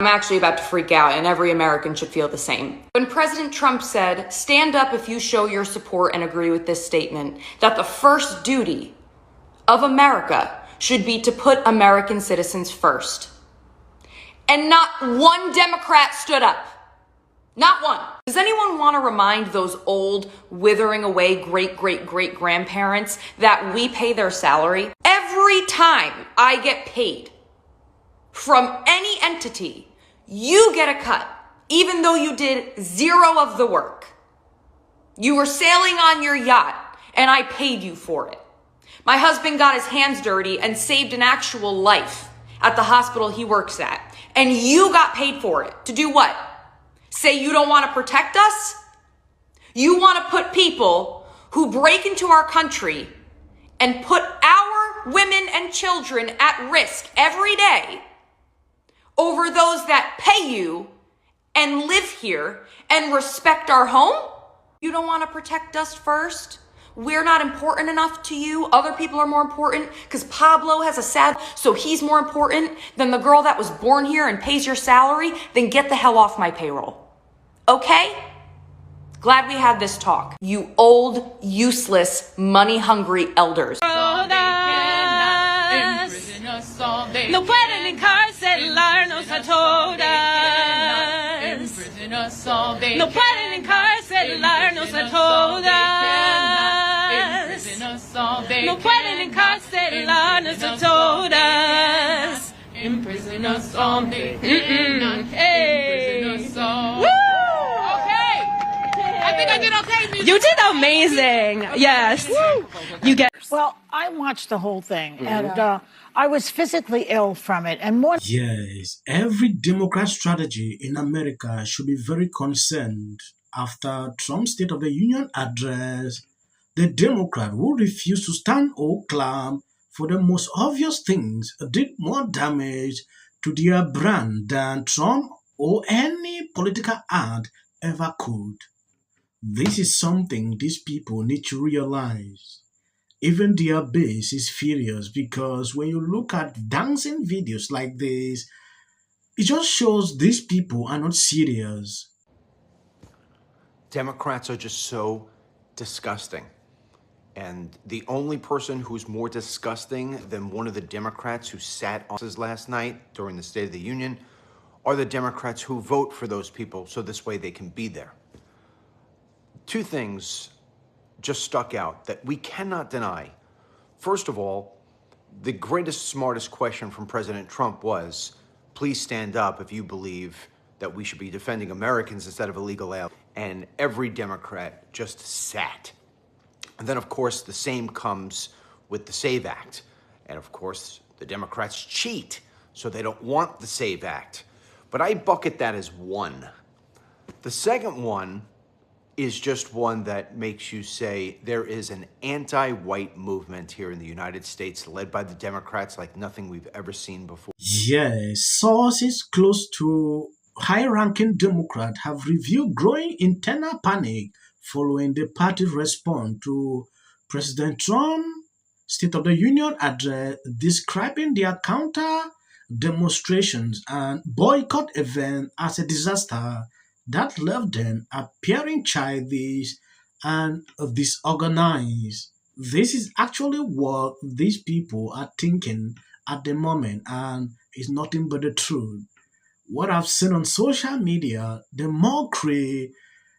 I'm actually about to freak out, and every American should feel the same. When President Trump said, "Stand up if you show your support and agree with this statement," that the first duty of America should be to put American citizens first. And not one Democrat stood up. Not one. Does anyone want to remind those old, withering away great-great-great-grandparents that we pay their salary? Every time I get paid from any entity, you get a cut, even though you did zero of the work. You were sailing on your yacht, and I paid you for it. My husband got his hands dirty and saved an actual life at the hospital he works at. And you got paid for it. To do what? Say you don't want to protect us? You want to put people who break into our country and put our women and children at risk every day over those that pay you and live here and respect our home? You don't want to protect us first? We're not important enough to you. Other people are more important because Pablo has a sad, so he's more important than the girl that was born here and pays your salary. Then get the hell off my payroll. Okay? Glad we had this talk. You old, useless, money-hungry elders. No pueden encarcelarnos a todas. No pueden encarcelarnos a todas. No pueden encarcelarnos a todas. Imprison us all day. Hey. Woo! Okay. I think I did okay. You did amazing. Yes. Woo. You get. Well, I watched the whole thing, and I was physically ill from it. And more. Yes, every Democrat strategy in America should be very concerned. After Trump's State of the Union address, the Democrat who refused to stand or clap for the most obvious things did more damage to their brand than Trump or any political ad ever could. This is something these people need to realize. Even their base is furious because when you look at dancing videos like this, it just shows these people are not serious. Democrats are just so disgusting. And the only person who's more disgusting than one of the Democrats who sat on us last night during the State of the Union are the Democrats who vote for those people so this way they can be there. Two things just stuck out that we cannot deny. First of all, the greatest, smartest question from President Trump was, please stand up if you believe that we should be defending Americans instead of illegal aliens. And every Democrat just sat. And then, of course, the same comes with the SAVE Act. And, of course, the Democrats cheat, so they don't want the SAVE Act. But I bucket that as one. The second one is just one that makes you say there is an anti-white movement here in the United States led by the Democrats like nothing we've ever seen before. Yes, sources close to high-ranking Democrats have revealed growing internal panic following the party's response to President Trump's State of the Union address, describing their counter-demonstrations and boycott events as a disaster that left them appearing childish and disorganized. This is actually what these people are thinking at the moment, and it's nothing but the truth. What I've seen on social media, the mockery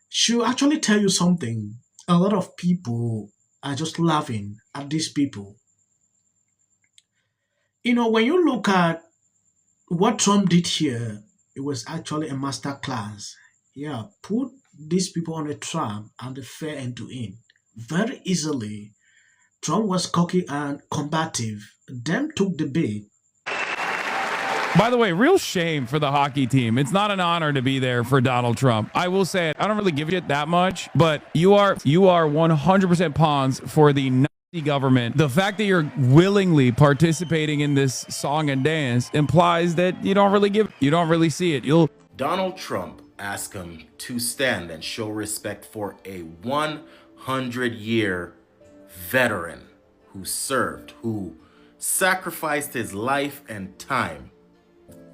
should actually tell you something. A lot of people are just laughing at these people. You know, when you look at what Trump did here, it was actually a master class. Yeah, put these people on a trap and the fair end to end very easily. Trump was cocky and combative. Them took the bait. By the way, real shame for the hockey team. It's not an honor to be there for Donald Trump. I will say it. I don't really give it that much, but you are 100% pawns for the Nazi government. The fact that you're willingly participating in this song and dance implies that you don't really see it. Donald Trump asked him to stand and show respect for a 100-year veteran who served, who sacrificed his life and time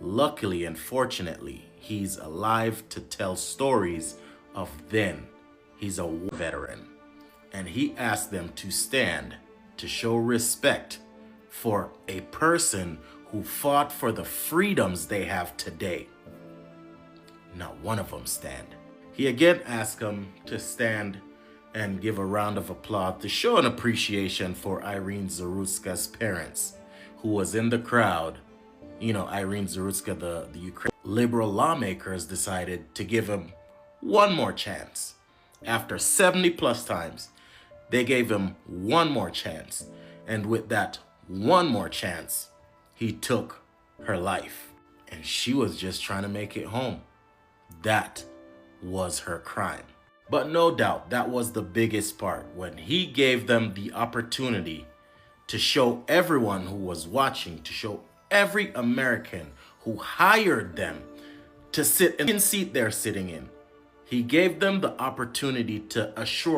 Luckily and fortunately, he's alive to tell stories of then. He's a veteran. And he asked them to stand to show respect for a person who fought for the freedoms they have today. Not one of them stand. He again asked them to stand and give a round of applause to show an appreciation for Irene Zarutska's parents, who was in the crowd. You know, Irene Zarutska, the Ukrainian liberal lawmakers, decided to give him one more chance. After 70 plus times, they gave him one more chance. And with that one more chance, he took her life. And she was just trying to make it home. That was her crime. But no doubt, that was the biggest part, when he gave them the opportunity to show everyone who was watching, to show every American who hired them to sit in the seat they're sitting in. He gave them the opportunity to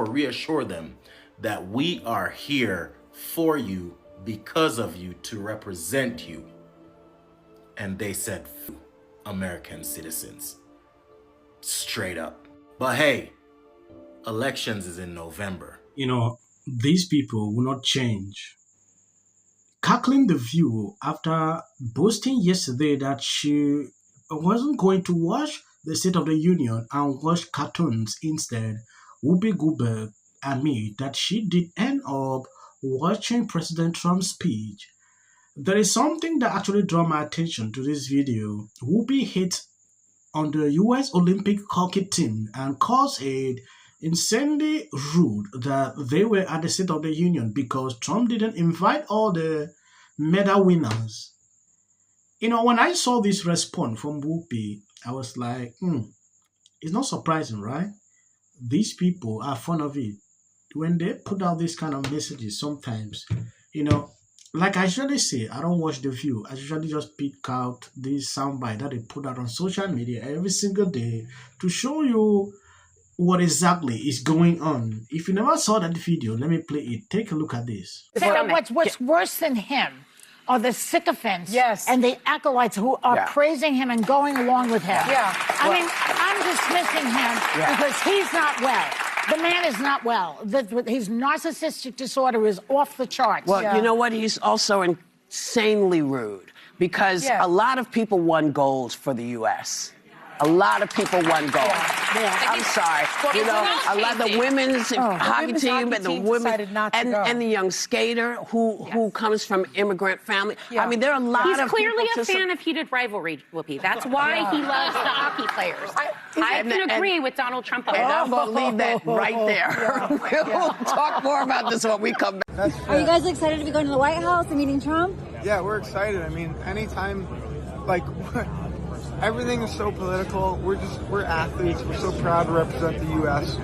reassure them that we are here for you, because of you, to represent you. And they said, American citizens. Straight up. But hey, elections is in November. You know, these people will not change. Cackling The View after boasting yesterday that she wasn't going to watch the State of the Union and watch cartoons instead, Whoopi Goldberg admitted that she did end up watching President Trump's speech. There is something that actually drew my attention to this video. Whoopi hit on the US Olympic hockey team and calls it insanely rude that they were at the State of the Union because Trump didn't invite all the medal winners. You know, when I saw this response from Whoopi, I was like, it's not surprising, right? These people are fond of it. When they put out this kind of messages, sometimes, you know, like I usually say, I don't watch The View. I usually just pick out this soundbite that they put out on social media every single day to show you what exactly is going on. If you never saw that video, let me play it. Take a look at this. What's worse than him are the sycophants and the acolytes who are praising him and going along with him. I mean, I'm dismissing him because he's not well. The man is not well. His narcissistic disorder is off the charts. Well, you know what? He's also insanely rude because a lot of people won gold for the U.S. A lot of people won gold. I'm sorry. You know, a lot of the women's hockey team and the women and the young skater who comes from immigrant family. I mean, there are a lot of people. He's clearly a fan of heated rivalry, Whoopi. That's why he loves the hockey players. I can agree with Donald Trump on that. And I'm going to leave that right there. We'll talk more about this when we come back. Are you guys excited to be going to the White House and meeting Trump? Yeah, we're excited. I mean, anytime, like, everything is so political. We're athletes. We're so proud to represent the U.S.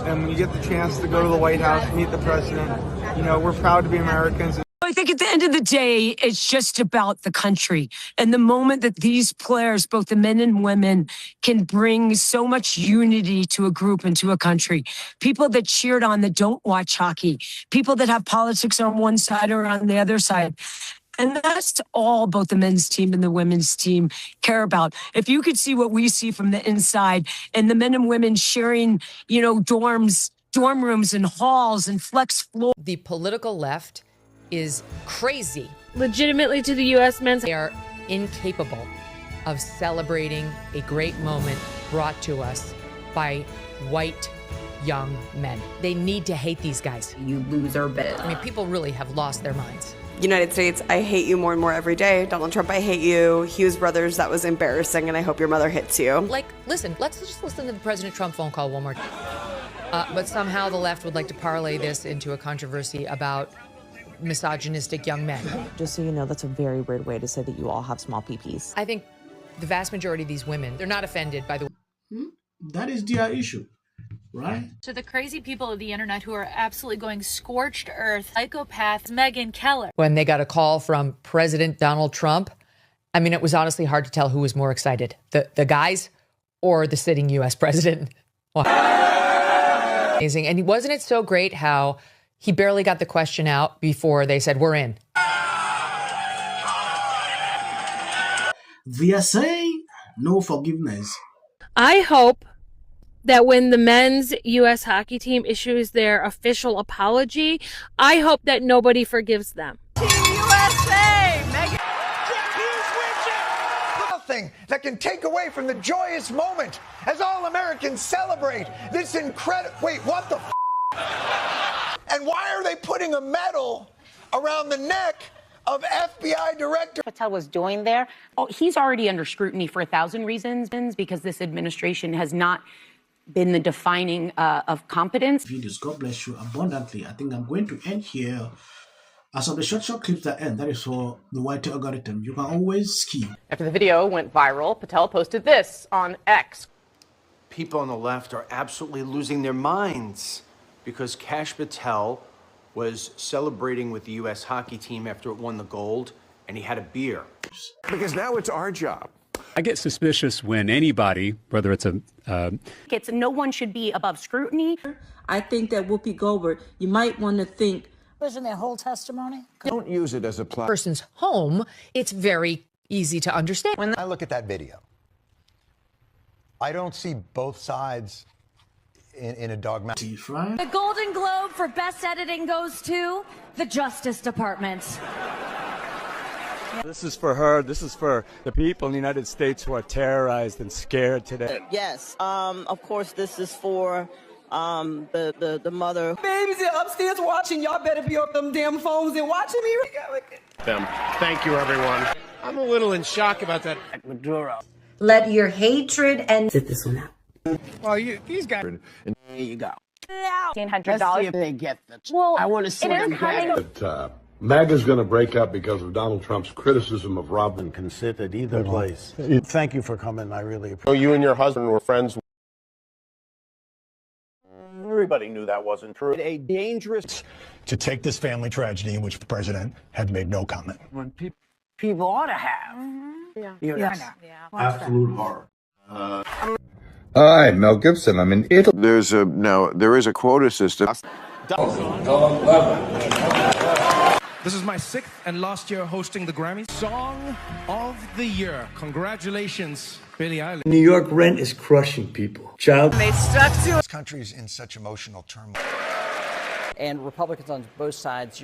And when you get the chance to go to the White House, meet the president, you know, we're proud to be Americans. I think at the end of the day, it's just about the country. And the moment that these players, both the men and women, can bring so much unity to a group and to a country. People that cheered on that don't watch hockey. People that have politics on one side or on the other side. And that's all both the men's team and the women's team care about. If you could see what we see from the inside and the men and women sharing, you know, dorm rooms and halls and flex floors. The political left is crazy. Legitimately to the U.S. men's. They are incapable of celebrating a great moment brought to us by white young men. They need to hate these guys. You loser bitch. I mean, people really have lost their minds. United States, I hate you more and more every day. Donald Trump, I hate you. Hughes brothers, that was embarrassing, and I hope your mother hits you. Like, listen, let's just listen to the President Trump phone call one more time. But somehow the left would like to parlay this into a controversy about misogynistic young men. Just so you know, that's a very weird way to say that you all have small peepees. I think the vast majority of these women, they're not offended by the... That is their issue, right? To the crazy people of the internet who are absolutely going scorched earth, psychopaths, Megyn Kelly. When they got a call from President Donald Trump, I mean, it was honestly hard to tell who was more excited, the guys or the sitting U.S. president. Amazing. And wasn't it so great how he barely got the question out before they said, we're in. They are saying no forgiveness. I hope that when the men's U.S. hockey team issues their official apology, I hope that nobody forgives them. Team USA! Megan. Jack Hughes wins it! Nothing that can take away from the joyous moment as all Americans celebrate this incredible. Wait, what the f? And why are they putting a medal around the neck of FBI Director Patel was doing there? Oh, he's already under scrutiny for 1,000 reasons because this administration has not been the defining of competence. Videos, God bless you abundantly. I think I'm going to end here. As of the short clips that end, that is for the white algorithm. You can always skip. After the video went viral, Patel posted this on X. People on the left are absolutely losing their minds because Kash Patel was celebrating with the U.S. hockey team after it won the gold, and he had a beer. Because now it's our job. I get suspicious when anybody, whether it's No one should be above scrutiny. I think that Whoopi Goldberg, you might want to think. Isn't their whole testimony? Don't use it as a person's home, it's very easy to understand. When I look at that video, I don't see both sides in a dogmatic. The Golden Globe for Best Editing goes to the Justice Department. This is for her. This is for the people in the United States who are terrorized and scared today. Yes. Of course, this is for the mother. Babies are upstairs watching. Y'all better be up them damn phones and watching me. Thank you, everyone. I'm a little in shock about that. Maduro. Let your hatred and sit this one out. Well, these guys. There you go. $1,500. Let's see if they get the. Well, I want to see them get it. MAGA's going to break up because of Donald Trump's criticism of Robin. Can sit at either place. Thank you for coming. I really appreciate it. So you and your husband were friends. Everybody knew that wasn't true. A dangerous. To take this family tragedy in which the president had made no comment. When people ought to have. Yeah. Yes. Absolute horror. Hi, Mel Gibson. I'm in Italy. There is a quota system. This is my 6th and last year hosting the Grammys. Song of the Year. Congratulations, Billie Eilish. New York rent is crushing people. This country's in such emotional turmoil. And Republicans on both sides,